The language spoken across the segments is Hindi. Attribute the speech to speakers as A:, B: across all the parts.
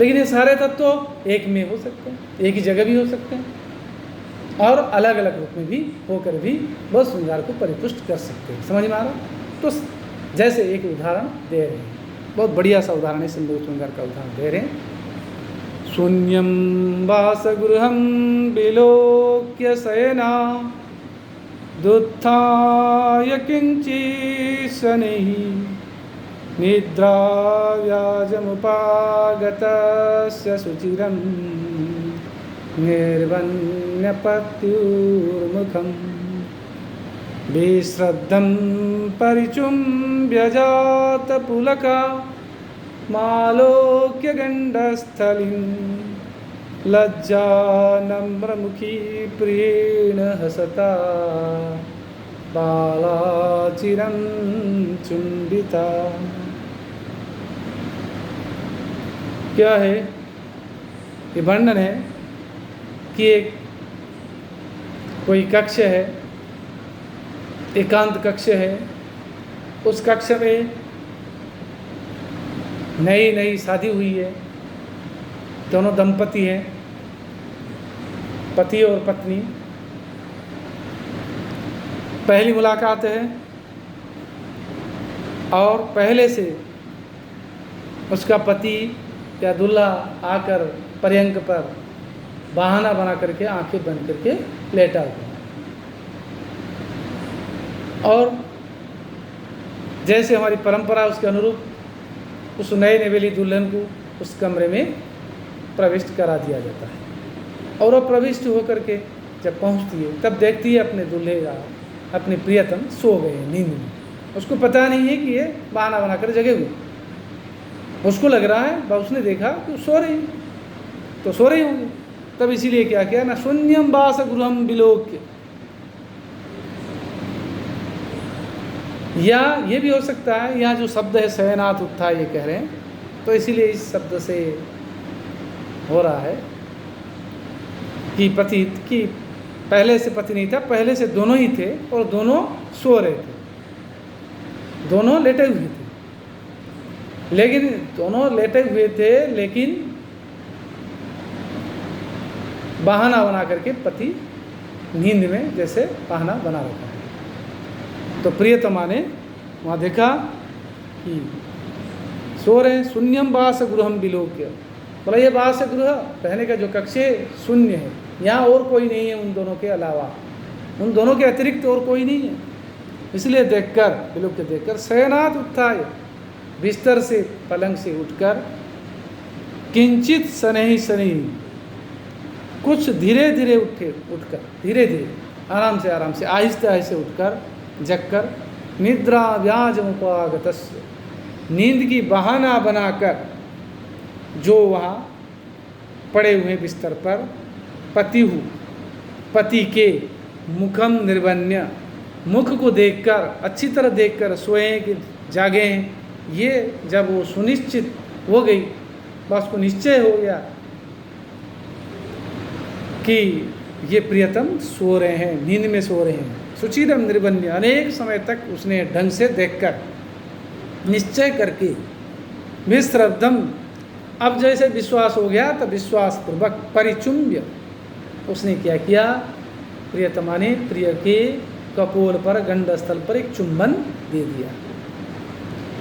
A: लेकिन ये सारे तत्व एक में हो सकते हैं, एक ही जगह भी हो सकते हैं, और अलग अलग रूप में भी होकर भी वह श्रृंगार को परिपुष्ट कर सकते हैं। समझ में आ रहा? तो जैसे एक उदाहरण दे रहे हैं, बहुत बढ़िया सा उदाहरण है, सिंदूर श्रृंगार का उदाहरण दे रहे हैं। शून्यं वासगृहं विलोक्य शयना दुत्थाय किञ्चिशनैः निद्राव्याजमुपागतस्य शुचिरं निर्वण्यपत्युर्मुखं विश्रद्धं परिचुम्ब्यजातपुलका मालोक्य गण्डस्थलीं लज्जानम्रमुखी प्रियेण हसता बालाचिरं चुम्बिता। क्या है ये? वर्णन है कि एक कोई कक्ष है, एकांत कक्ष है। उस कक्ष में नई नई शादी हुई है, दोनों दंपति हैं, पति और पत्नी। पहली मुलाकात है और पहले से उसका पति या दूल्हा आकर पर्यंक पर बहाना बना करके आंखें बंद करके लेटा हुआ, और जैसे हमारी परंपरा उसके अनुरूप उस नए नवेली दुल्हन को उस कमरे में प्रविष्ट करा दिया जाता है। और वो प्रविष्ट होकर के जब पहुंचती है तब देखती है अपने दूल्हे या अपने प्रियतम सो गए नींद में। उसको पता नहीं है कि ये बहाना बनाकर जगे हुए। उसको लग रहा है, उसने देखा कि सो रही, तो सो रही होंगी। तब इसीलिए क्या किया ना, शून्यम वास गृहम विलोक्य। या ये भी हो सकता है, यहाँ जो शब्द है शयनाथ उत्थाय ये कह रहे हैं, तो इसीलिए इस शब्द से हो रहा है कि पति की पहले से पति नहीं था, पहले से दोनों ही थे और दोनों सो रहे थे, दोनों लेटे हुए थे। लेकिन दोनों लेटे हुए थे, लेकिन बहाना बना करके पति नींद में जैसे बहाना बना रखा है। तो प्रियतमा ने वहाँ देखा कि सो रहे, शून्यम वास गृहम विलोक्य। बोला ये वास गृह, रहने का जो कक्ष है शून्य है, यहाँ और कोई नहीं है उन दोनों के अलावा, उन दोनों के अतिरिक्त और कोई नहीं है। इसलिए देखकर, विलोक्य देखकर, शयनाथ उत्थाय, बिस्तर से पलंग से उठकर, किंचित शनैः शनैः, कुछ धीरे धीरे उठकर धीरे धीरे आराम से आहिस्ते आहिस्ते उठकर जगकर, निद्रा व्याजमुपागतस्य, नींद की बहाना बनाकर जो वहाँ पड़े हुए बिस्तर पर पति के मुखम निर्वण्य, मुख को देखकर, अच्छी तरह देखकर सोए कि जागे हैं, ये जब वो सुनिश्चित हो गई, बस को निश्चय हो गया कि ये प्रियतम सो रहे हैं, नींद में सो रहे हैं। सुचिरम निर्वण्य, अनेक समय तक उसने ढंग से देखकर निश्चय करके, विश्रद्धम, अब जैसे विश्वास हो गया तो विश्वास पूर्वक, परिचुम्ब्य, उसने क्या किया, प्रियतमा ने प्रिय के कपोल पर, गंडस्थल पर एक चुंबन दे दिया।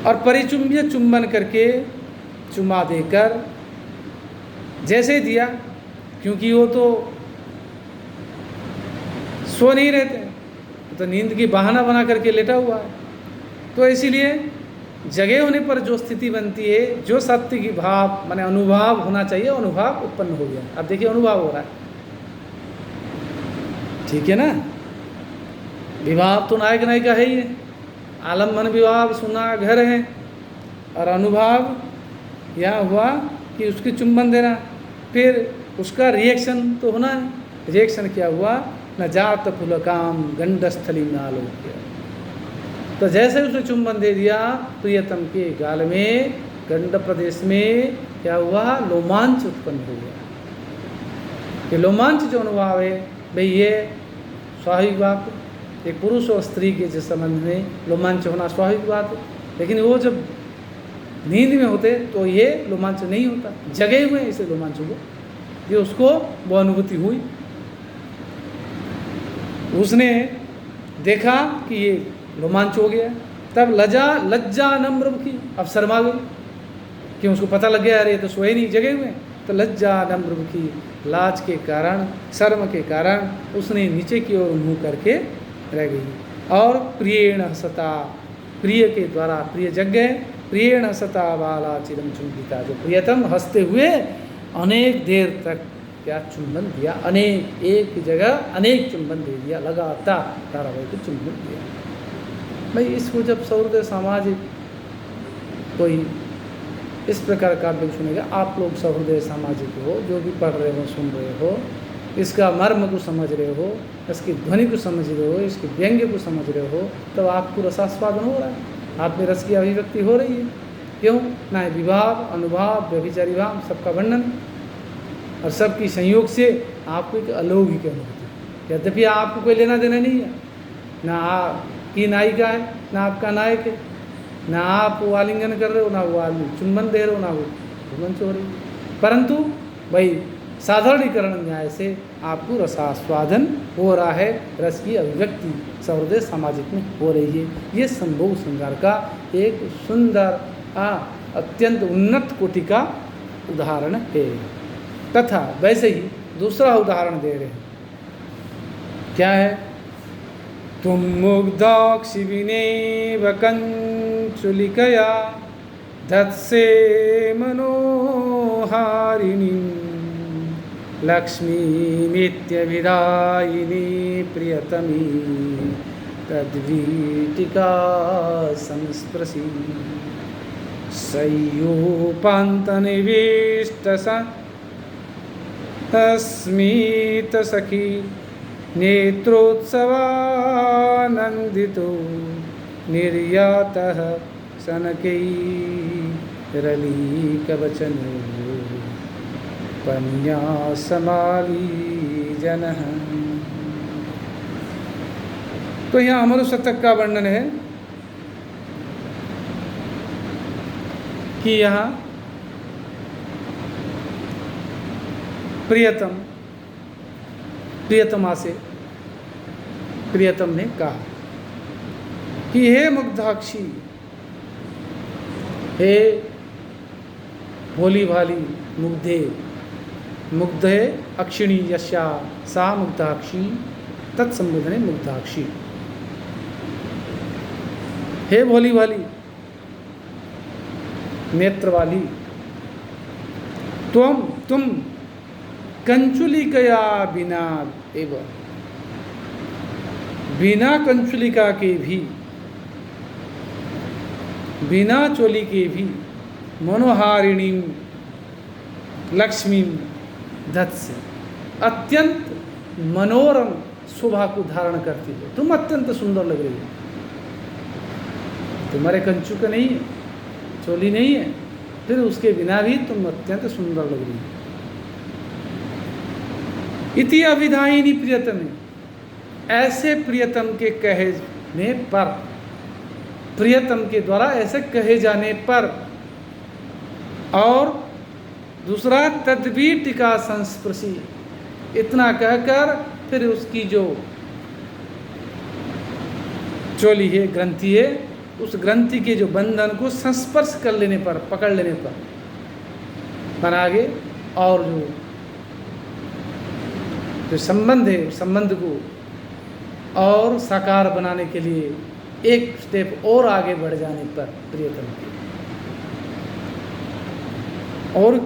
A: और परिचुम्ब्य, चुंबन करके, चुमा देकर जैसे दिया, क्योंकि वो तो सो नहीं रहते, तो नींद की बहाना बना करके लेटा हुआ है, तो इसीलिए जगे होने पर जो स्थिति बनती है, जो सत्य की भाव माने अनुभाव होना चाहिए, अनुभाव उत्पन्न हो गया। अब देखिए अनुभाव हो रहा है, ठीक है ना। विभाव तो नायक नायिका है ही है, आलम्बन विभाव सुना घर है, और अनुभाव यहाँ हुआ कि उसकी चुंबन देना, फिर उसका रिएक्शन तो होना है। रिएक्शन क्या हुआ, न जात पुलकाम गंडस्थली नालोक्य, तो जैसे उसने चुंबन दे दिया, प्रियतम के गाल में, गंड प्रदेश में क्या हुआ, रोमांच उत्पन्न हो गया। ये रोमांच जो अनुभव है भाई, ये स्वाभाविक बात है, एक पुरुष और स्त्री के जिस संबंध में रोमांच होना स्वाभाविक बात है। लेकिन वो जब नींद में होते तो ये रोमांच नहीं होता, जगे हुए इसे रोमांच हुआ, ये उसको वो अनुभूति हुई। उसने देखा कि ये रोमांच हो गया, तब लज्जा नम्र की, अब शर्मा गई कि उसको पता लग गया अरे ये तो सोए नहीं, जगे हुए। तो लज्जा नम्र की, लाज के कारण, शर्म के कारण उसने नीचे की ओर मुँह करके रह गई। और प्रियेण हसता, प्रिय के द्वारा प्रिय जग गए, प्रियेण हसता बाला चिरम चुंबिता, जो प्रियतम हंसते हुए अनेक देर तक क्या चुंबन दिया, अनेक एक जगह अनेक चुंबन दे दिया, लगातार धारावाहिक चुंबन दिया। भाई इसको जब सहृदय सामाजिक कोई इस प्रकार काव्य सुनेगा, आप लोग सहृदय सामाजिक हो, जो भी पढ़ रहे हो सुन रहे हो, इसका मर्म को समझ रहे हो, इसकी ध्वनि को समझ रहे हो, इसके व्यंग्य को समझ रहे हो, तो आपको रसास्वादन हो रहा है, आप में रस की अभिव्यक्ति हो रही है। क्यों ना? विभाव, अनुभाव, व्यभिचारी भाव, सबका वर्णन और सबकी संयोग से आपको एक अलौकिक अनुभूति। यद्यपि आपको कोई लेना देना नहीं है, ना आपकी नायिका है, ना आपका नायक है, ना आप वो आलिंगन कर रहे हो, ना वो चुंबन दे रहे हो, ना वो चुंबन हो रही है, परंतु भाई साधारणीकरण न्याय से आपको रसास्वादन हो रहा है, रस की अभिव्यक्ति सहृदय सामाजिक में हो रही है। ये संभोग श्रृंगार का एक सुंदर अत्यंत उन्नत कोटि का उदाहरण है। तथा वैसे ही दूसरा उदाहरण दे रहे हैं, क्या है? तुम मुग्धाक्षिविनेव कंचुलिकया धत्से मनोहारिणी लक्ष्मीमित्यभिधायिनी प्रियतमी तद्वीटिका संस्पृशि स्मितसखी नेत्रोत्सवानन्दितो निर्यातः शनकैरलीकवचनो पन्यासमाली जनः। तो यहाँ अमर शतक का वर्णन है कि यहाँ प्रियतमा से प्रियतम ने कहा कि हे मुग्धाक्षी, हे भोली भाली मुग्धे, मुग्धे अक्षिणी यशा सा मुग्धाक्षी, तत्संबोधने मुग्धाक्षी। हे भोली भाली नेत्र वाली, तुम कंचुलिकया बिना एवं बिना कंचुलिका के भी, बिना चोली के भी मनोहारिणी लक्ष्मी धत्स, अत्यंत मनोरम शोभा को धारण करती हो, तुम अत्यंत सुंदर लग रही हो। तुम्हारे कंचुक नहीं है, चोली नहीं है, फिर उसके बिना भी तुम अत्यंत सुंदर लग रही हो। इति अभिधायिनी प्रियतम, ऐसे प्रियतम के कहने पर, प्रियतम के द्वारा ऐसे कहे जाने पर, और दूसरा तद्वीटिका संस्पृशि, इतना कहकर फिर उसकी जो चोली है, ग्रंथि है, उस ग्रंथि के जो बंधन को संस्पर्श कर लेने पर, पकड़ लेने पर आगे और जो संबंध है, संबंध को और साकार बनाने के लिए एक स्टेप और आगे बढ़ जाने पर प्रियतम की, और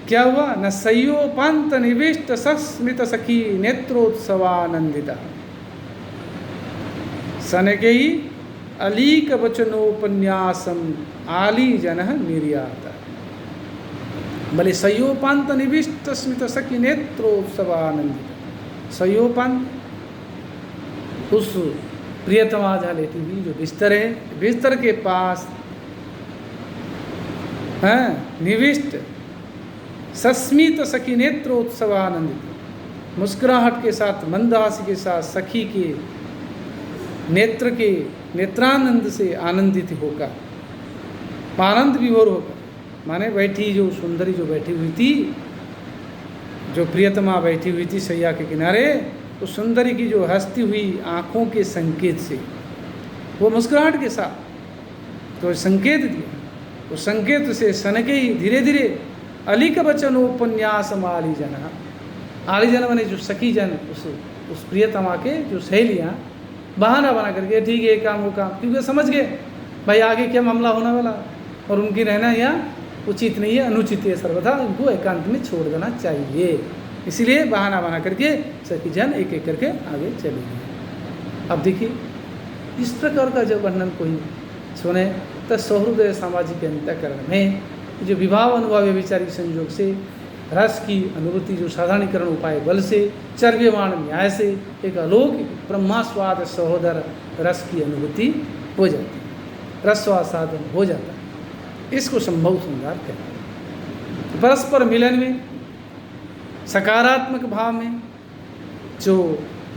A: क्या हुआ? न सयोपांत निविष्ट सस्मित सखी नेत्रोत्सवानंदिता सनकई अलीक वचनोपन्यासम आली जन निर्यात। भले सयोपांत निविष्ट स्मित सखी नेत्रोत्सवानंदिता, सयोपांत उस प्रियतमा जहाँ लेती हुई जो बिस्तर है, बिस्तर के पास हैं निविष्ट सस्मित सखी नेत्रोत्सवानंदित, मुस्कुराहट के साथ, मंदहास के साथ सखी के नेत्र के नेत्रानंद से आनंदित होकर आनंद विभोर होकर, माने बैठी जो सुंदरी जो बैठी हुई थी, जो प्रियतमा बैठी हुई थी सैया के किनारे, उस सुंदरी की जो हंसती हुई आँखों के संकेत से, वो मुस्कुराहट के साथ तो संकेत दिया, उस संकेत से सनके ही धीरे धीरे अलिक वचन उपन्यास आली जन, आली जन बने जो सखी जन, उस प्रियतमा के जो सहेलियाँ बहाना बना करके ठीक है काम वो काम, क्योंकि समझ गए भाई आगे क्या मामला होने वाला, और उनकी रहना यहाँ उचित नहीं है, अनुचित है, सर्वथा उनको एकांत में छोड़ देना चाहिए। इसीलिए बहाना बना करके सखी जन एक एक करके आगे चले गए। अब देखिए इस प्रकार का जब वर्णन कोई सुने तो सहृदय सामाजिक अंतःकरण में जो विभाव अनुभव विचारिक संयोग से रस की अनुभूति जो साधारणीकरण उपाय बल से चर्व्यमाण न्याय से एक अलौकिक ब्रह्मास्वाद सहोदर रस की अनुभूति हो जाती है, रसवाद साधन हो जाता है। इसको संभव श्रृंगार कहते हैं। परस्पर मिलन में सकारात्मक भाव में जो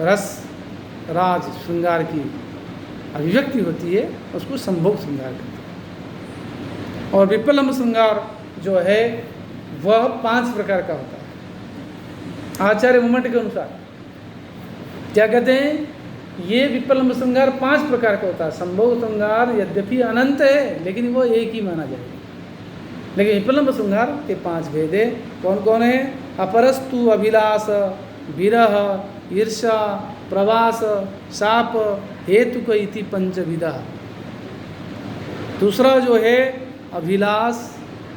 A: रस राज श्रृंगार की अभिव्यक्ति होती है उसको संभोग श्रृंगार कहते हैं। और विप्लम्ब श्रृंगार जो है वह 5 प्रकार का होता है। आचार्य मुमट के अनुसार क्या कहते हैं, ये विप्लम्ब श्रृंगार 5 प्रकार का होता है। संभोग श्रृंगार यद्यपि अनंत है लेकिन वो एक ही माना जाएगा, लेकिन विप्लम्ब श्रृंगार के 5 भेद है। कौन कौन है, अपरस्तु अभिलाष विरह ईर्षा प्रवास शाप हेतुक इति पंचविधा। दूसरा जो है अभिलाष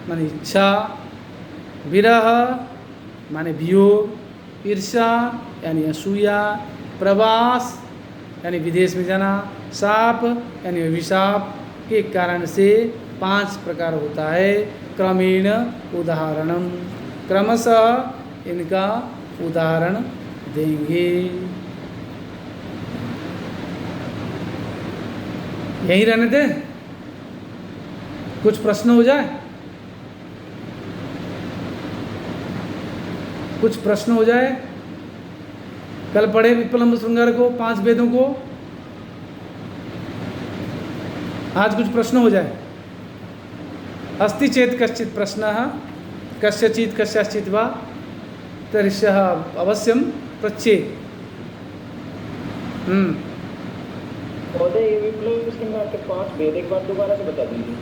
A: माने इच्छा, विरह माने वियोग, ईर्षा यानी असूया, प्रवास यानी विदेश में जाना, शाप यानी अभिशाप के कारण से 5 प्रकार होता है। क्रमेण उदाहरणम, क्रमशः इनका उदाहरण देंगे। यही रहने दे, कुछ प्रश्न हो जाए, कुछ प्रश्न हो जाए। कल पढ़े विप्लम्ब श्रृंगार को 5 वेदों को, आज कुछ प्रश्न हो जाए। अस्ति चेत कश्चित प्रश्नः कस्यचित् कस्यचित् वा तर्षः अवश्यम पृच्छेत्।
B: ये विप्लव श्रृंगार के 5 वेद एक बार दोबारा से बता दीजिए।